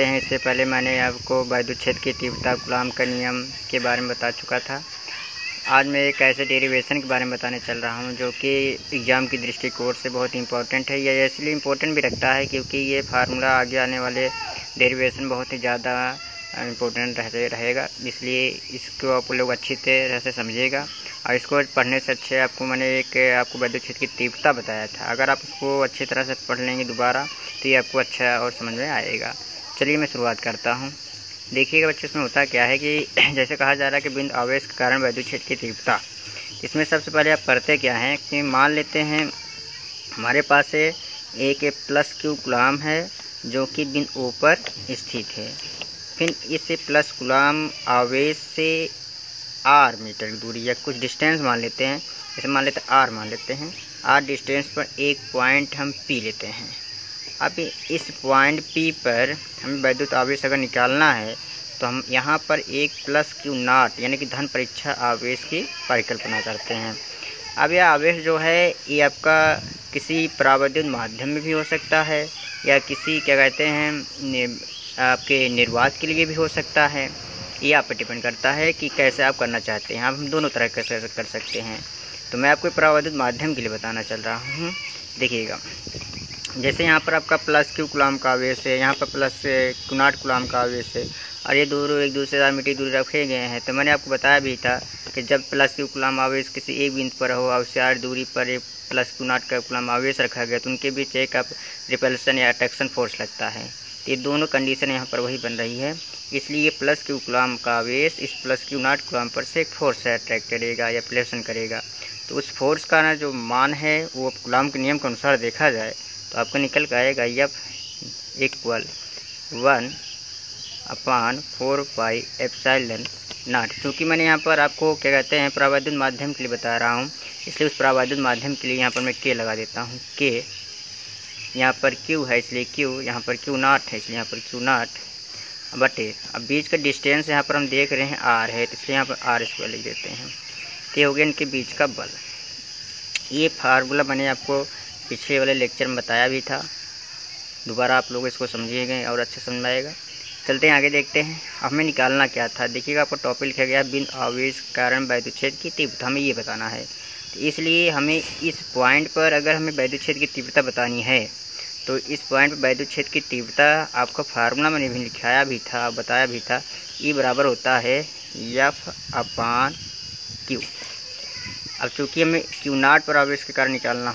हैं। इससे पहले मैंने आपको वैद्युत क्षेत्र की तीव्रता कूलाम का नियम के बारे में बता चुका था। आज मैं एक ऐसे डेरिवेशन के बारे में बताने चल रहा हूं जो कि एग्ज़ाम की दृष्टिकोण से बहुत इंपॉर्टेंट है। यह इसलिए इम्पोर्टेंट भी रखता है क्योंकि ये फार्मूला आगे आने वाले डेरिवेशन बहुत ही ज़्यादा इम्पोर्टेंट रहेगा, इसलिए इसको आप लोग अच्छी तरह से समझिएगा। और इसको पढ़ने से अच्छे आपको वैद्युत क्षेत्र की तीव्रता बताया था। अगर आप उसको अच्छी तरह से पढ़ लेंगे दोबारा तो ये आपको अच्छा और समझ में आएगा। चलिए मैं शुरुआत करता हूँ। देखिएगा बच्चों, इसमें होता क्या है कि जैसे कहा जा रहा है कि बिंदु आवेश के कारण वैद्युत क्षेत्र की तीव्रता। इसमें सबसे पहले आप करते क्या हैं कि मान लेते हैं हमारे पास एक प्लस क्यू कूलाम है जो कि बिंदु O पर स्थित है। फिर इस प्लस कूलाम आवेश से r मीटर की दूरी या कुछ डिस्टेंस मान लेते हैं, जैसे मान लेते हैं r मान लेते हैं। r डिस्टेंस पर एक पॉइंट हम P लेते हैं। अब इस पॉइंट P पर हमें वैद्युत आवेश अगर निकालना है तो हम यहाँ पर एक प्लस क्यू नॉट यानी कि धन परीक्षा आवेश की परिकल्पना करते हैं। अब यह आवेश जो है ये आपका किसी परावैद्युत माध्यम में भी हो सकता है या किसी क्या कहते हैं आपके निर्वात के लिए भी हो सकता है। ये आप पर डिपेंड करता है कि कैसे आप करना चाहते हैं। हम दोनों तरह कैसे कर सकते हैं। तो मैं आपको परावैद्युत माध्यम के लिए बताना चल रहा हूँ। देखिएगा, जैसे यहाँ पर आपका प्लस क्यू कूलाम का आवेश है, यहाँ पर प्लस क्यू नॉट कूलाम का आवेश है और ये दोनों एक दूसरे से मीटर दूरी रखे गए हैं। तो मैंने आपको बताया भी था कि जब प्लस क्यू कूलाम आवेश किसी एक बिंदु पर हो और उससे r दूरी पर एक प्लस क्यू नॉट का कूलाम आवेश रखा गया तो उनके बीच एक रिपल्सन या अट्रैक्शन फोर्स लगता है। ये दोनों कंडीशन यहाँ पर वही बन रही है, इसलिए प्लस क्यू कूलाम का आवेश इस प्लस क्यू नॉट कूलाम पर से एक फोर्स अट्रैक्ट करेगा या रिपल्सन करेगा। तो उस फोर्स का ना जो मान है वो कूलाम के नियम के अनुसार देखा जाए तो आपको निकल कर आएगा F = 1/4πε0। क्योंकि मैंने यहाँ पर आपको क्या कहते हैं परावैद्युत माध्यम के लिए बता रहा हूँ, इसलिए उस परावैद्युत माध्यम के लिए यहाँ पर मैं K लगा देता हूँ। K यहाँ पर Q है इसलिए Q, यहाँ पर Q नॉट है इसलिए यहाँ पर Q नॉट बटे अब बीच का डिस्टेंस यहाँ पर हम देख रहे हैं R है तो इसलिए यहाँ पर R² लिख देते हैं। तो ये हो गया इनके बीच का बल। ये फार्मूला मैंने आपको पिछले वाले लेक्चर में बताया भी था, दोबारा आप लोग इसको समझिएगा और अच्छे समझ में आएगा। चलते हैं आगे, देखते हैं हमें निकालना क्या था। देखिएगा आपको टॉपिक लिखा गया बिंदु आवेश के कारण वैद्युत क्षेत्र की तीव्रता, हमें ये बताना है। तो इसलिए हमें इस पॉइंट पर अगर हमें वैद्युत क्षेत्र की तीव्रता बतानी है तो इस पॉइंट पर वैद्युत क्षेत्र की तीव्रता आपका फार्मूला मैंने भी लिखाया भी था, बताया भी था। E बराबर होता है F/Q। अब चूँकि हमें Q नॉट पर आवेश के कारण निकालना